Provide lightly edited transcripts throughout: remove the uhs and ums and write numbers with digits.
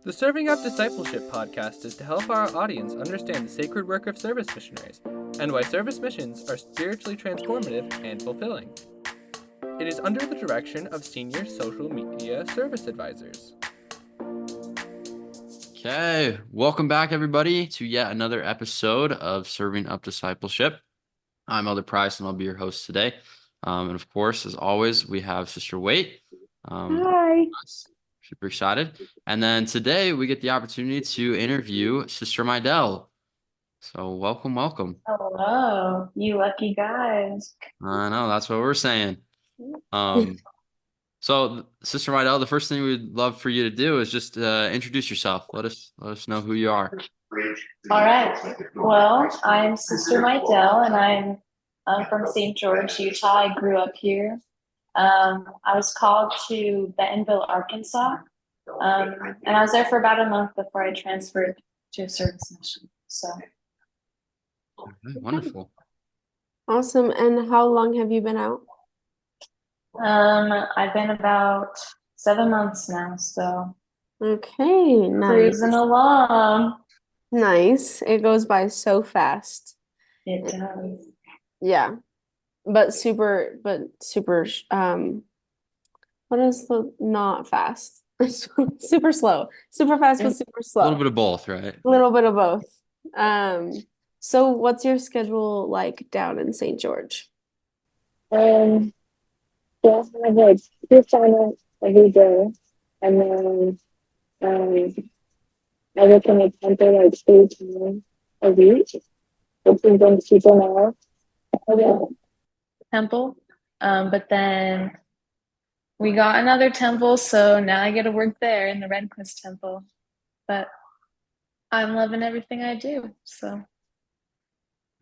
The Serving Up Discipleship podcast is to help our audience understand the sacred work of service missionaries and why service missions are spiritually transformative and fulfilling. It is under the direction of senior social media service advisors. Okay, welcome back everybody to yet another episode of Serving Up Discipleship. I'm Elder Price and I'll be your host today. And of course, as always, we have Sister Waite. Hi. Super excited. And then today we get the opportunity to interview Sister Meidell. So welcome. Hello, you lucky guys. I know, that's what we're saying. So Sister Meidell, the first thing we'd love for you to do is just introduce yourself. Let us know who you are. All right. Well, I'm Sister Meidell, and I'm from St. George, Utah. I grew up here. I was called to Bentonville, Arkansas, and I was there for about a month before I transferred to a service mission. So, Okay, wonderful. Awesome. And how long have you been out? I've been about 7 months now, so Okay, nice. cruising along. Nice. It goes by so fast. It does. Yeah. But super, what is the not fast? Super slow. Super fast, but super A slow. little bit of both, right? A little bit of both. So what's your schedule like down in St. George? So I have like 2 assignments every day, and then I work in a temple like 3 times a week, which is when people now. Temple. But then we got another temple, so now I get to work there in the Redcliffe temple. But I'm loving everything I do. So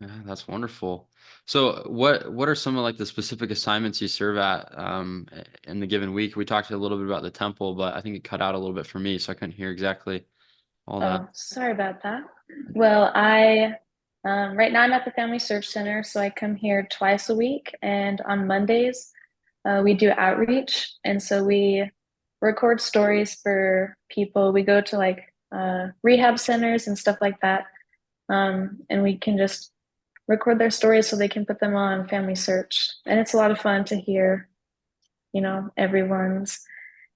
Yeah, that's wonderful. So what are some of like the specific assignments you serve at in the given week? We talked a little bit about the temple, but I think it cut out a little bit for me, so I couldn't hear exactly all that. sorry about that. Well, I right now I'm at the Family Search Center, so I come here twice a week, and on Mondays we do outreach, and so we record stories for people. We go to like rehab centers and stuff like that, and we can just record their stories so they can put them on Family Search. And it's a lot of fun to hear, everyone's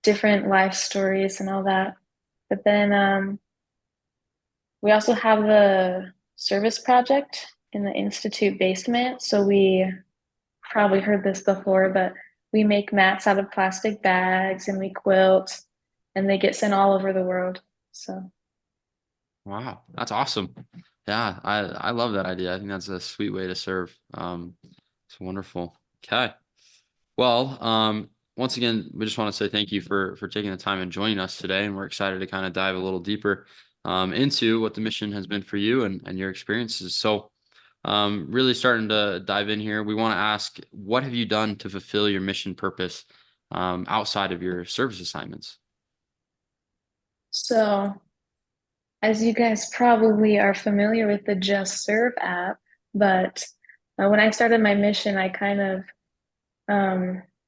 different life stories and all that. But then we also have the service project in the Institute basement. So we probably heard this before, but we make mats out of plastic bags and we quilt, and they get sent all over the world. So Wow, that's awesome. Yeah, I love that idea. I think that's a sweet way to serve. It's wonderful. Okay. Well, once again, we just want to say thank you for taking the time and joining us today. And we're excited to kind of dive a little deeper into what the mission has been for you and your experiences. So really starting to dive in here, we want to ask, what have you done to fulfill your mission purpose outside of your service assignments? So, as you guys probably are familiar with the Just Serve app, but when I started my mission, I kind of,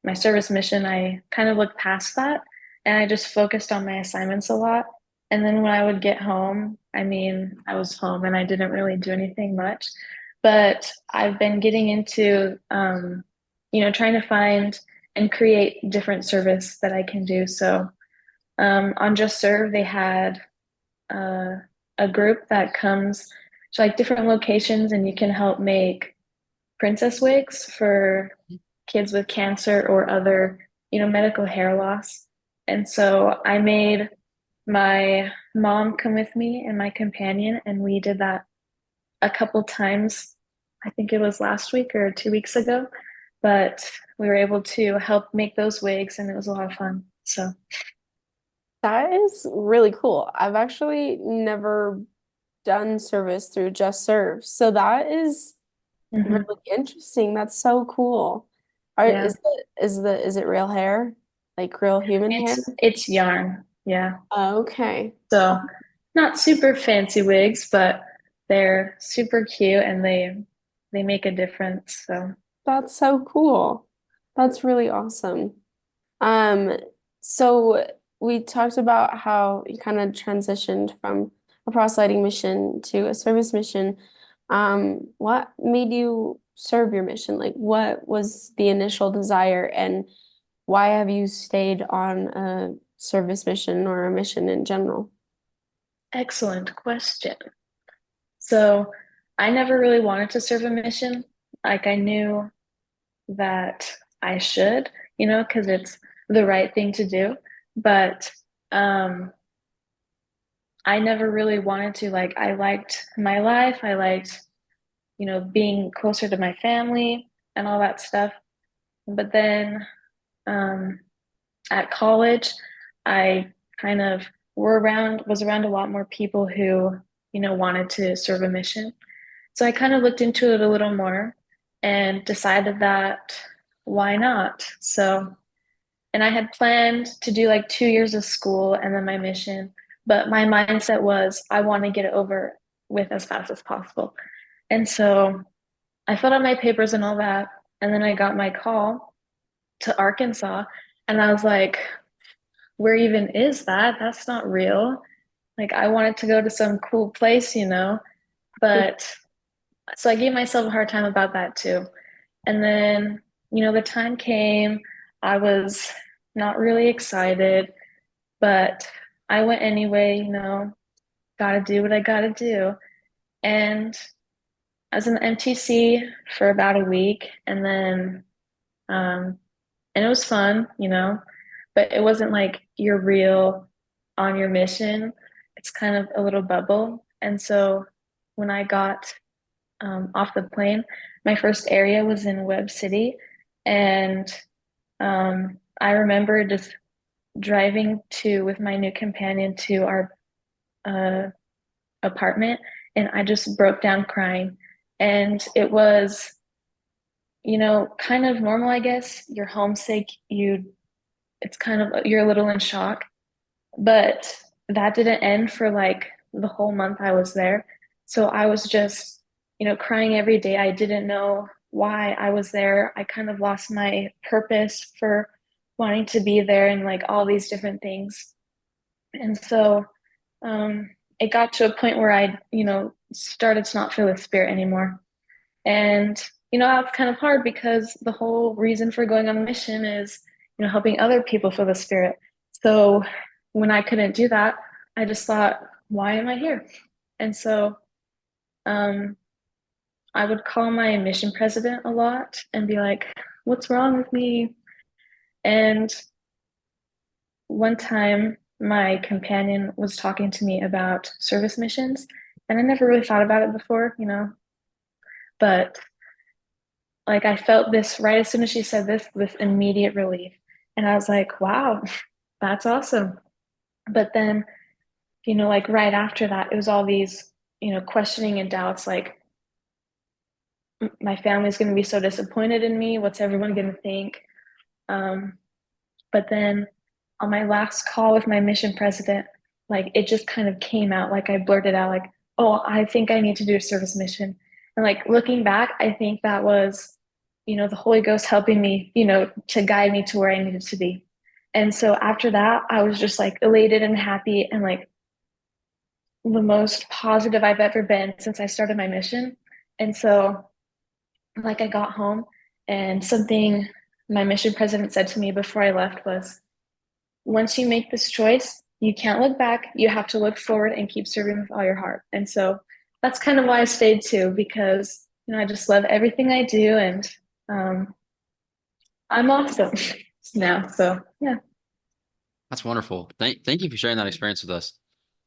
my service mission, I kind of looked past that and I just focused on my assignments a lot. And then when I would get home, I was home and I didn't really do anything much. But I've been getting into, trying to find and create different service that I can do. So on Just Serve, they had a group that comes to like different locations, and you can help make princess wigs for kids with cancer or other, medical hair loss. And so I made my mom come with me and my companion, and we did that a couple times. I think it was last week or 2 weeks ago, but we were able to help make those wigs, and it was a lot of fun. So That is really cool. I've actually never done service through Just Serve. So that is really interesting. That's so cool. Yeah. Is it real hair? Like real human hair? It's yarn. Yeah. Oh, okay. So not super fancy wigs, but they're super cute and they make a difference. So That's so cool. That's really awesome. So we talked about how you kind of transitioned from a proselyting mission to a service mission. What made you serve your mission? Like, what was the initial desire, and why have you stayed on a service mission or a mission in general? Excellent question. So I never really wanted to serve a mission. Like I knew that I should, because it's the right thing to do. But I never really wanted to. Like I liked my life. I liked, being closer to my family and all that stuff. But then at college, I kind of was around a lot more people who, wanted to serve a mission. So I kind of looked into it a little more and decided that why not? So, and I had planned to do like 2 years of school and then my mission, but my mindset was I want to get it over with as fast as possible. And so I filled out my papers and all that. And then I got my call to Arkansas, and I was like, where even is that? That's not real. Like, I wanted to go to some cool place, but so I gave myself a hard time about that too. And then, the time came, I was not really excited, but I went anyway, gotta do what I gotta do. And I was in the MTC for about a week, and then, and it was fun, but it wasn't like you're real on your mission. It's kind of a little bubble. And so when I got off the plane, my first area was in Webb City. And I remember just driving with my new companion to our uh, apartment, and I just broke down crying. And it was, kind of normal, I guess. You're homesick, it's kind of, you're a little in shock. But that didn't end for like the whole month I was there. So I was just, crying every day. I didn't know why I was there. I kind of lost my purpose for wanting to be there and like all these different things. And so it got to a point where I, started to not feel the spirit anymore. And, that's kind of hard because the whole reason for going on a mission is, helping other people feel the spirit. So when I couldn't do that, I just thought, why am I here? And so I would call my mission president a lot and be like, what's wrong with me? And one time, my companion was talking to me about service missions, and I never really thought about it before, but like I felt this right as soon as she said this immediate relief. And I was like, wow, that's awesome. But then, like right after that, it was all these, questioning and doubts like, my family's going to be so disappointed in me. What's everyone going to think? But then on my last call with my mission president, like it just kind of came out. Like I blurted out, like, oh, I think I need to do a service mission. And like looking back, I think that was, the Holy Ghost helping me, to guide me to where I needed to be. And so after that, I was just like elated and happy and like the most positive I've ever been since I started my mission. And so like I got home, and something my mission president said to me before I left was, once you make this choice, you can't look back. You have to look forward and keep serving with all your heart. And so that's kind of why I stayed too, because I just love everything I do, and I'm awesome now. So yeah. That's wonderful. Thank you for sharing that experience with us.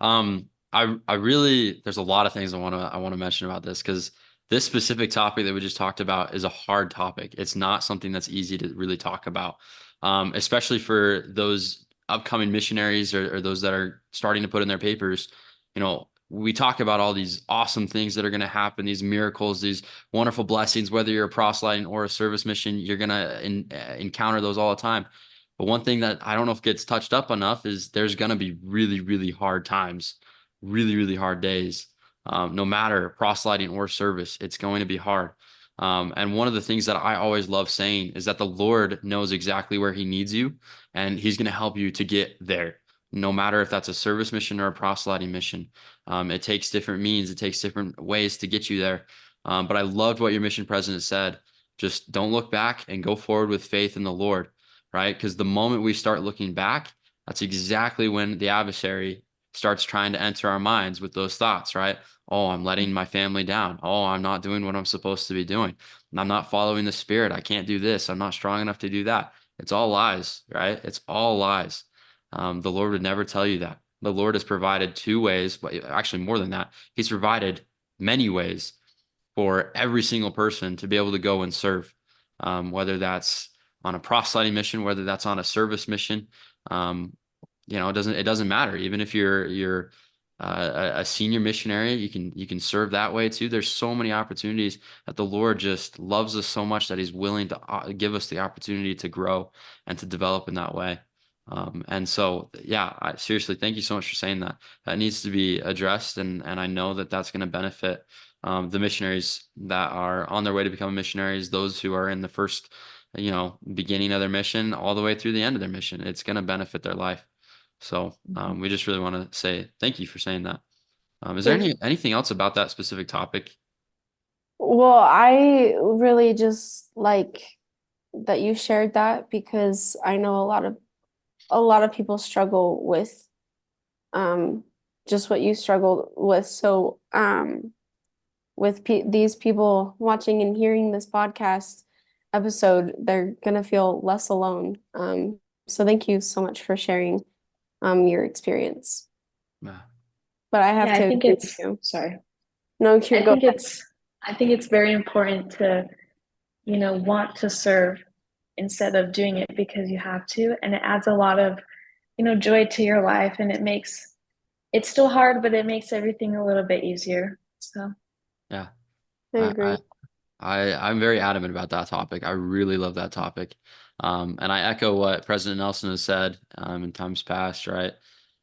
I really, there's a lot of things I want to mention about this, because this specific topic that we just talked about is a hard topic. It's not something that's easy to really talk about, especially for those upcoming missionaries or those that are starting to put in their papers. We talk about all these awesome things that are going to happen, these miracles, these wonderful blessings. Whether you're a proselyting or a service mission, you're going to encounter those all the time. But one thing that I don't know if gets touched up enough is there's going to be really, really hard times, really, really hard days. No matter proselyting or service, it's going to be hard. And one of the things that I always love saying is that the Lord knows exactly where he needs you, and he's going to help you to get there. no matter if that's a service mission or a proselyting mission. It takes different means, it takes different ways to get you there. But I loved what your mission president said. Just don't look back and go forward with faith in the Lord, right? Because the moment we start looking back, that's exactly when the adversary starts trying to enter our minds with those thoughts, right? Oh, I'm letting my family down. Oh, I'm not doing what I'm supposed to be doing. I'm not following the Spirit. I can't do this. I'm not strong enough to do that. It's all lies, right? It's all lies. The Lord would never tell you that. The Lord has provided two ways, but actually more than that. He's provided many ways for every single person to be able to go and serve, whether that's on a proselyting mission, whether that's on a service mission. It doesn't matter. Even if you're a senior missionary, you can serve that way too. There's so many opportunities that the Lord just loves us so much that He's willing to give us the opportunity to grow and to develop in that way. And so, yeah, seriously, thank you so much for saying that. That needs to be addressed, and I know that that's going to benefit the missionaries that are on their way to become missionaries, those who are in the first, beginning of their mission, all the way through the end of their mission. It's going to benefit their life. So we just really want to say thank you for saying that. Is there anything else about that specific topic? Well, I really just like that you shared that, because I know a lot of people struggle with just what you struggled with. So with these people watching and hearing this podcast episode, they're gonna feel less alone. So thank you so much for sharing your experience. Yeah. But I have Yeah, to I think agree with it's you. sorry. No, I go think ahead. it's very important to, want to serve instead of doing it because you have to, and it adds a lot of, joy to your life, and it's still hard, but it makes everything a little bit easier. So, Yeah. I I, agree. I'm very adamant about that topic. I really love that topic. And I echo what President Nelson has said in times past, right?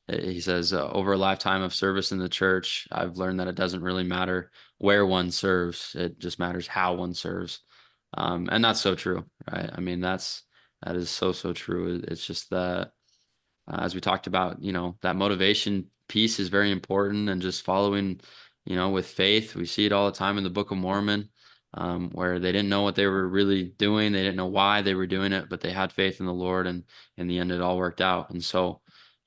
He says, over a lifetime of service in the church, I've learned that it doesn't really matter where one serves. It just matters how one serves. And that's so true, right? I mean, that is so, so true. It's just that as we talked about, that motivation piece is very important, and just following, with faith. We see it all the time in the Book of Mormon, where they didn't know what they were really doing. They didn't know why they were doing it, but they had faith in the Lord, and in the end, it all worked out. And so,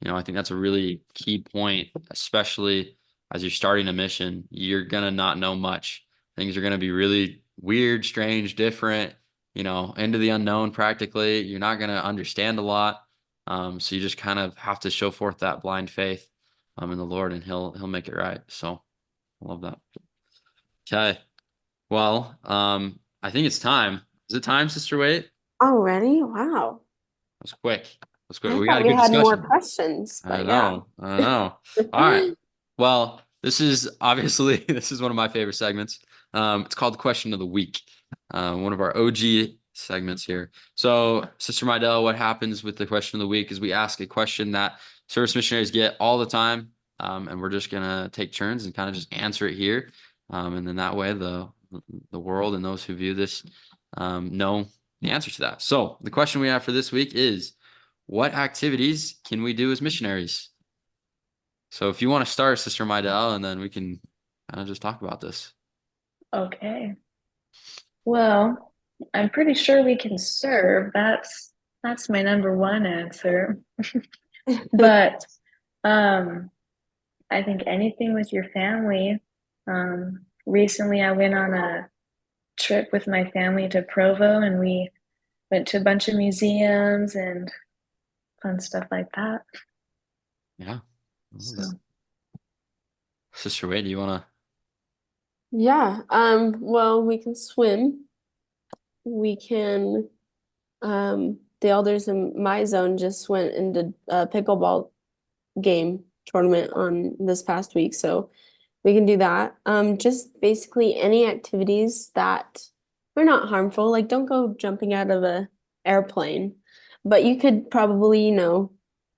I think that's a really key point, especially as you're starting a mission. You're gonna not know much. Things are gonna be really weird, strange, different, into the unknown practically. You're not gonna understand a lot. So you just kind of have to show forth that blind faith in the Lord, and He'll make it right. So I love that. Okay. Well, I think it's time. Is it time, Sister Wait? Already? Wow. That was quick. That was quick. I We got thought a we good had more discussion. questions, I but yeah. know. I know. All right. Well, this is obviously this is one of my favorite segments. It's called the Question of the Week. One of our OG segments here. So, Sister Meidell, what happens with the Question of the Week is we ask a question that service missionaries get all the time, and we're just gonna take turns and kind of just answer it here, and then that way the world and those who view this know the answer to that. So, the question we have for this week is, what activities can we do as missionaries? So if you want to start, Sister Meidell, and then we can kind of just talk about this. okay. Well, I'm pretty sure we can serve. That's my number one answer. But I think anything with your family. Recently I went on a trip with my family to Provo, and we went to a bunch of museums and fun stuff like that. Yeah. So, Sister Wade, do you want to? Yeah. Well, we can swim. We can the elders in my zone just went into a pickleball game tournament on this past week, so we can do that. Just basically any activities that are not harmful. Like, don't go jumping out of a airplane, but you could probably,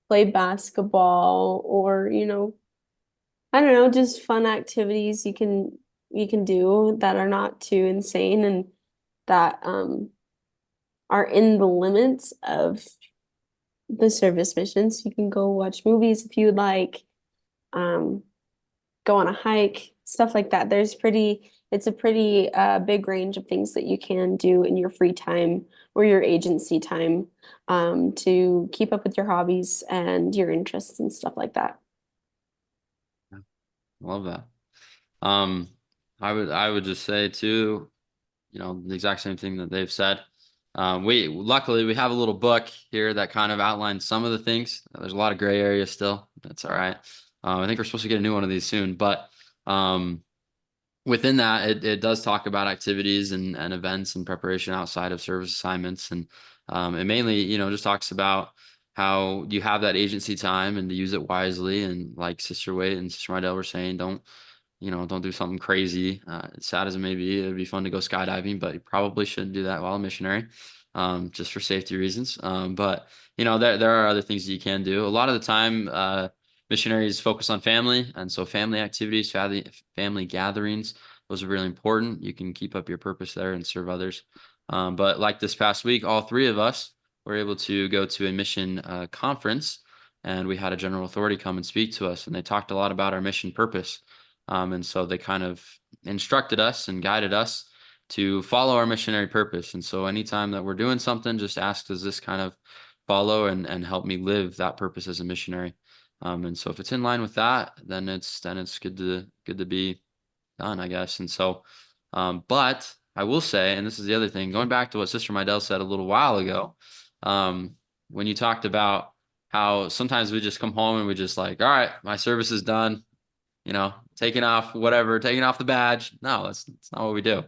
play basketball, or, I don't know, just fun activities you can do that are not too insane, and that are in the limits of the service missions. You can go watch movies if you'd like, go on a hike, stuff like that. It's a pretty big range of things that you can do in your free time or your agency time, to keep up with your hobbies and your interests and stuff like that. Love that. I would just say too, the exact same thing that they've said. Luckily we have a little book here that kind of outlines some of the things. There's a lot of gray areas still. That's all right. I think we're supposed to get a new one of these soon, but within that, it does talk about activities and events and preparation outside of service assignments, and it mainly just talks about how you have that agency time and to use it wisely. And like Sister Wade and Sister Meidell were saying, don't do something crazy. As sad as it may be, it'd be fun to go skydiving, but you probably shouldn't do that while a missionary, just for safety reasons. But there are other things that you can do. A lot of the time, missionaries focus on family, and so family activities, family gatherings, those are really important. You can keep up your purpose there and serve others. But like this past week, all three of us were able to go to a mission conference, and we had a general authority come and speak to us, and they talked a lot about our mission purpose. And so they kind of instructed us and guided us to follow our missionary purpose. And so anytime that we're doing something, just ask, does this kind of follow and help me live that purpose as a missionary? And so if it's in line with that, then it's good to be done, I guess. And so, but I will say, and this is the other thing, going back to what Sister Meidell said a little while ago, when you talked about how sometimes we just come home and we just like, all right, my service is done, taking off the badge. No, that's not what we do.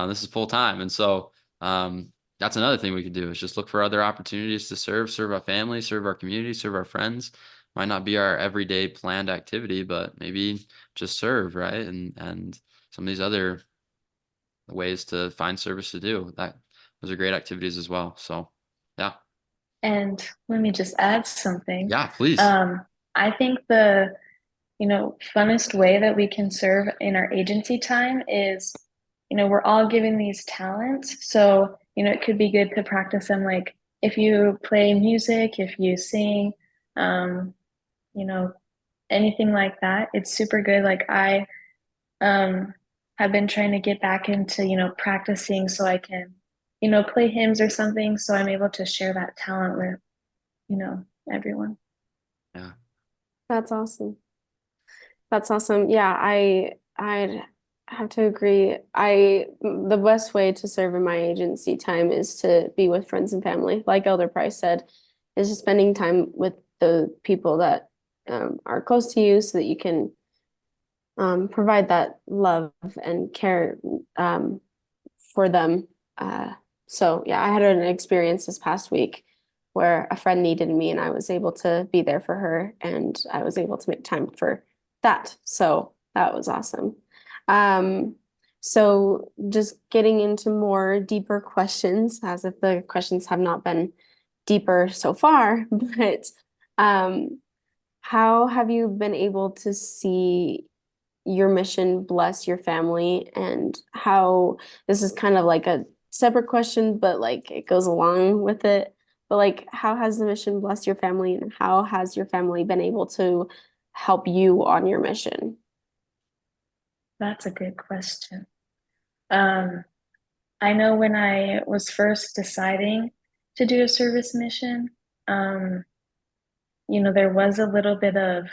This is full time. And so, that's another thing we could do, is just look for other opportunities to serve our family, serve our community, serve our friends. Might not be our everyday planned activity, but maybe just serve, right? And some of these other ways to find service to do that. Those are great activities as well. So, yeah. And let me just add something. Yeah, please. I think the funnest way that we can serve in our agency time is, we're all given these talents. So, it could be good to practice them. Like if you play music, if you sing, you know, anything like that, it's super good. Like I have been trying to get back into, practicing so I can, play hymns or something. So I'm able to share that talent with, everyone. Yeah. That's awesome. That's awesome. Yeah, I'd have to agree. The best way to serve in my agency time is to be with friends and family. Like Elder Price said, is just spending time with the people that are close to you so that you can provide that love and care for them. So yeah, I had an experience this past week where a friend needed me and I was able to be there for her, and I was able to make time for that. So that was awesome. So just getting into more deeper questions, as if the questions have not been deeper so far, but how have you been able to see your mission bless your family, and how, this is kind of like a separate question, but like it goes along with it. But like, how has the mission blessed your family, and how has your family been able to help you on your mission? That's a good question. I know when I was first deciding to do a service mission, there was a little bit of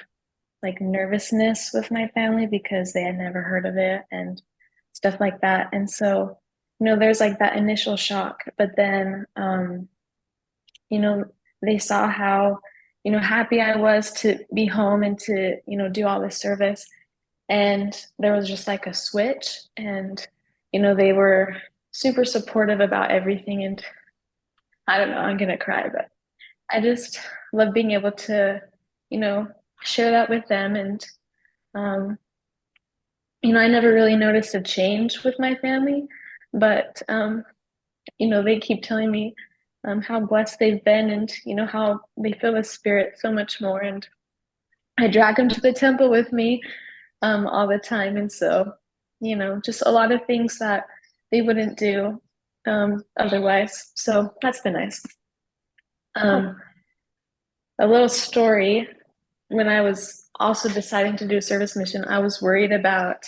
like nervousness with my family because they had never heard of it and stuff like that. And so, there's like that initial shock, but then, you know, they saw how, happy I was to be home and to, do all this service. And there was just like a switch, and, they were super supportive about everything. And I don't know, I'm gonna cry, but I just love being able to, share that with them. And, I never really noticed a change with my family, but, they keep telling me how blessed they've been, and, how they feel the Spirit so much more. And I drag them to the temple with me all the time. And so, just a lot of things that they wouldn't do otherwise. So that's been nice. a little story. When I was also deciding to do a service mission, I was worried about,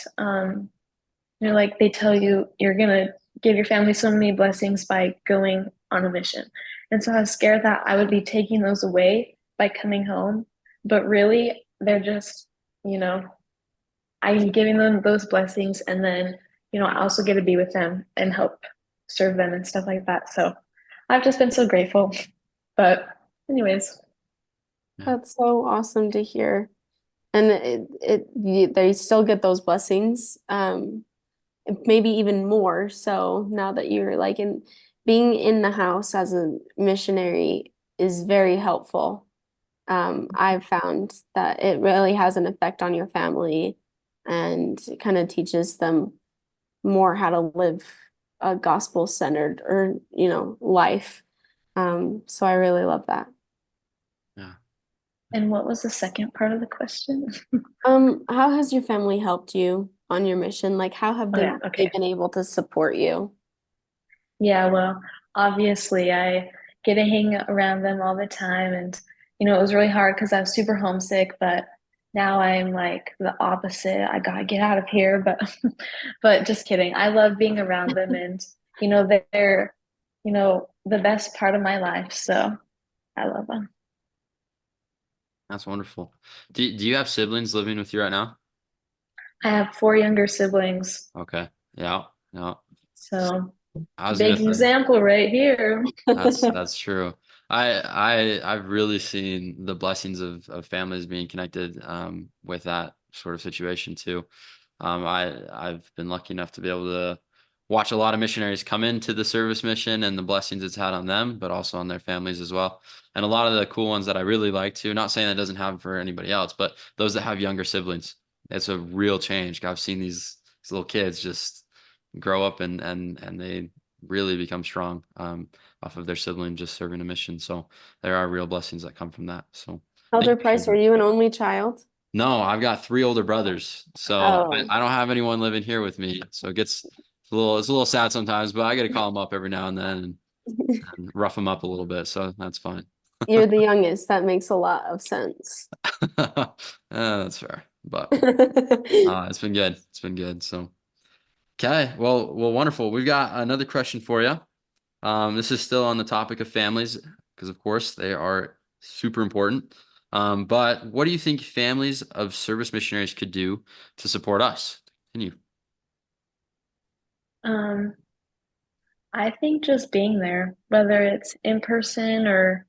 like they tell you you're gonna give your family so many blessings by going on a mission. And so I was scared that I would be taking those away by coming home. But really, they're just, you know, I'm giving them those blessings, and then, I also get to be with them and help serve them and stuff like that. So I've just been so grateful. But anyways, That's so awesome to hear. And they still get those blessings, maybe even more so now that you're like being in the house as a missionary is very helpful. I've found that it really has an effect on your family and kind of teaches them more how to live a gospel-centered or, life. So I really love that. Yeah. and what was the second part of the question? How has your family helped you on your mission? Like, how have Oh, yeah, they okay. been able to support you? Yeah, well, obviously I get to hang around them all the time, and it was really hard because I was super homesick, but now I'm like the opposite. I gotta get out of here, but but just kidding. I love being around them, and they're the best part of my life, so I love them. That's wonderful. Do you have siblings living with you right now? I have four younger siblings, Okay. Yeah. Yeah. so I was gonna big say example right here. that's true. I've really seen the blessings of families being connected with that sort of situation too. I've been lucky enough to be able to watch a lot of missionaries come into the service mission and the blessings it's had on them, but also on their families as well. And a lot of the cool ones that I really like too, not saying that doesn't happen for anybody else, but those that have younger siblings. It's a real change. I've seen these little kids just grow up and they really become strong off of their sibling just serving a mission. So there are real blessings that come from that. So thank Elder you for Price, are sharing. you an only child? No, I've got three older brothers, so Oh, I don't have anyone living here with me. So it's a little sad sometimes, but I got to call them up every now and then and rough them up a little bit. So that's fine. you're the youngest. That makes a lot of sense. That's fair, but it's been good. It's been good. So okay, well, wonderful. We've got another question for you. This is still on the topic of families because, of course, they are super important. But what do you think families of service missionaries could do to support us? Continue. Um, I think just being there, whether it's in person or,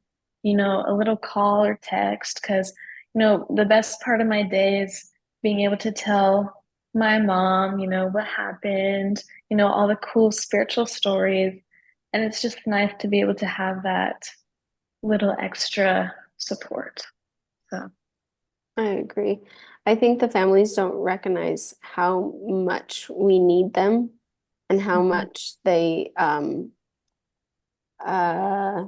a little call or text, because, the best part of my day is being able to tell my mom, what happened, all the cool spiritual stories. And it's just nice to be able to have that little extra support. So, I agree. I think the families don't recognize how much we need them and how mhm. much they uh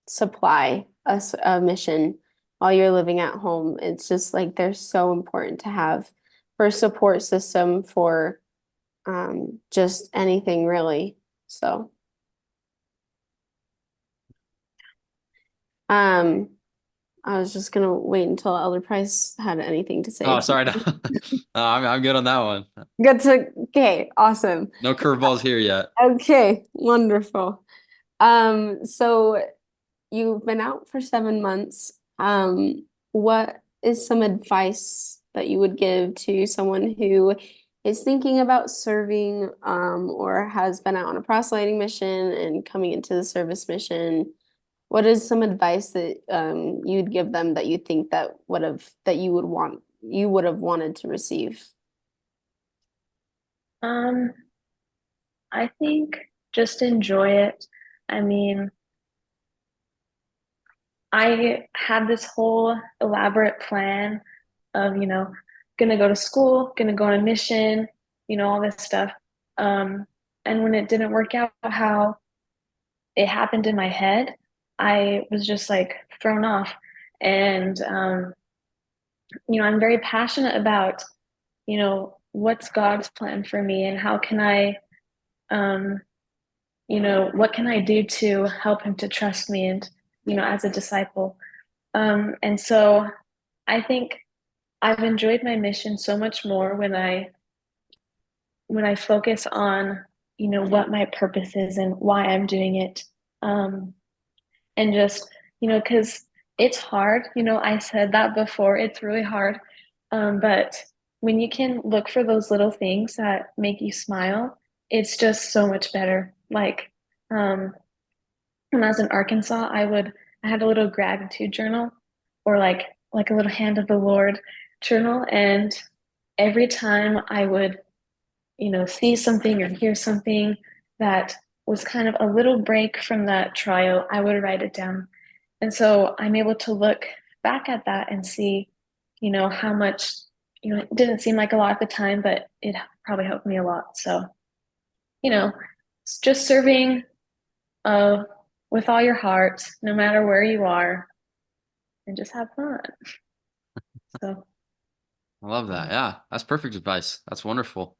supply us a mission while you're living at home. It's just like they're so important to have for a support system for just anything really. So um I was just gonna wait until Elder Price had anything to Oh, say. sorry. No. No, I'm good on that one. Good to okay, awesome. No curveballs here yet. Okay, wonderful. So you've been out for 7 months. What is some advice that you would give to someone who is thinking about serving, or has been out on a proselyting mission and coming into the service mission? What is some advice that you'd give them that you think that you would have wanted to receive? Um, I think just enjoy it. I mean, I had this whole elaborate plan of, gonna go to school, gonna go on a mission, all this stuff. Um, and when it didn't work out how it happened in my head, I was just like thrown off. And, I'm very passionate about, what's God's plan for me and how can I, um, what can I do to help him to trust me and, as a disciple. And so I think I've enjoyed my mission so much more when I focus on, what my purpose is and why I'm doing it. Um, and just, because it's hard, I said that before, it's really hard. But when you can look for those little things that make you smile, it's just so much better. Like, when I was in Arkansas, I had a little gratitude journal or like a little hand of the Lord journal. And every time I would, see something or hear something that was kind of a little break from that trial, I would write it down. And so I'm able to look back at that and see, how much, it didn't seem like a lot at the time, but it probably helped me a lot. So, you know, it's just serving uh, with all your heart, no matter where you are, and just have fun. So, I love that. Yeah, that's perfect advice. That's wonderful.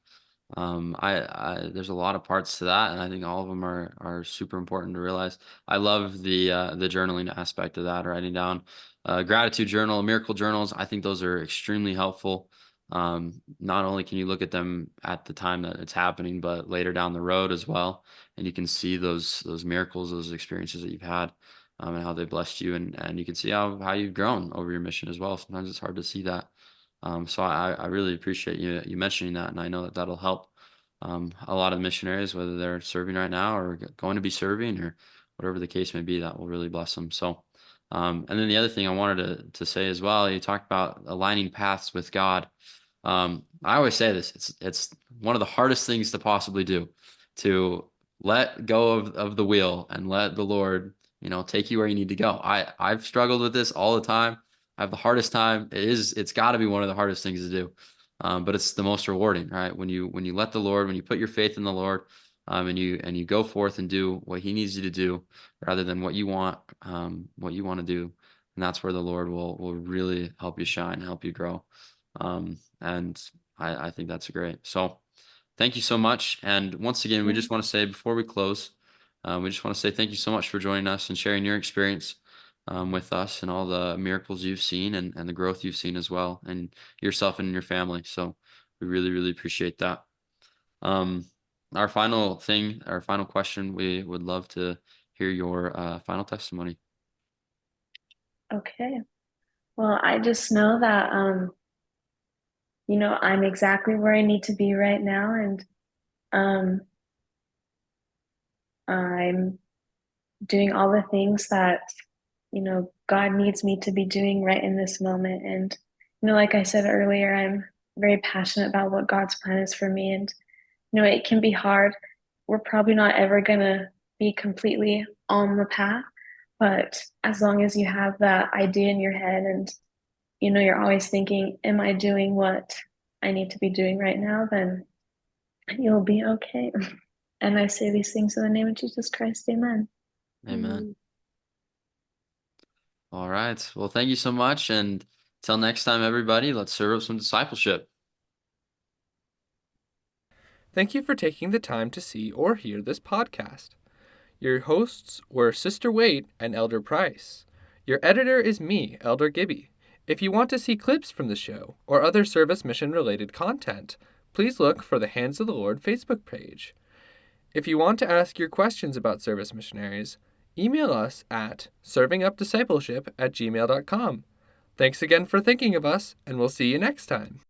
There's a lot of parts to that, and I think all of them are super important to realize. I love the journaling aspect of that, writing down gratitude journal, miracle journals. I think those are extremely helpful. Not only can you look at them at the time that it's happening, but later down the road as well, and you can see those miracles, those experiences that you've had, and how they blessed you, and you can see how you've grown over your mission as well. Sometimes it's hard to see that. So I really appreciate you mentioning that, and I know that that'll help a lot of missionaries, whether they're serving right now or going to be serving or whatever the case may be. That will really bless them. So, and then the other thing I wanted to say as well, you talked about aligning paths with God. I always say this: it's one of the hardest things to possibly do, to let go of the wheel and let the Lord, take you where you need to go. I've struggled with this all the time. I have the hardest time. It's got to be one of the hardest things to do. But it's the most rewarding, right? When you let the Lord, when you put your faith in the Lord, and you go forth and do what He needs you to do, rather than what you want to do, and that's where the Lord will really help you shine, help you grow. And I think that's great. So thank you so much. And once again, we just want to say before we close, we just want to say thank you so much for joining us and sharing your experience with us and all the miracles you've seen and the growth you've seen as well, and yourself and your family. So we really, really appreciate that. Um, our final question, we would love to hear your final testimony. okay. Well, I just know that, I'm exactly where I need to be right now, and um, I'm doing all the things that, God needs me to be doing right in this moment. And, like I said earlier, I'm very passionate about what God's plan is for me. And, it can be hard. We're probably not ever going to be completely on the path, but as long as you have that idea in your head and, you're always thinking, am I doing what I need to be doing right now? Then you'll be okay. And I say these things in the name of Jesus Christ. Amen. Amen. All right. Well, thank you so much. And till next time, everybody, let's serve up some discipleship. Thank you for taking the time to see or hear this podcast. Your hosts were Sister Wade and Elder Price. Your editor is me, Elder Gibby. If you want to see clips from the show or other service mission related content, please look for the Hands of the Lord Facebook page. If you want to ask your questions about service missionaries, email us at servingupdiscipleship@gmail.com. Thanks again for thinking of us, and we'll see you next time.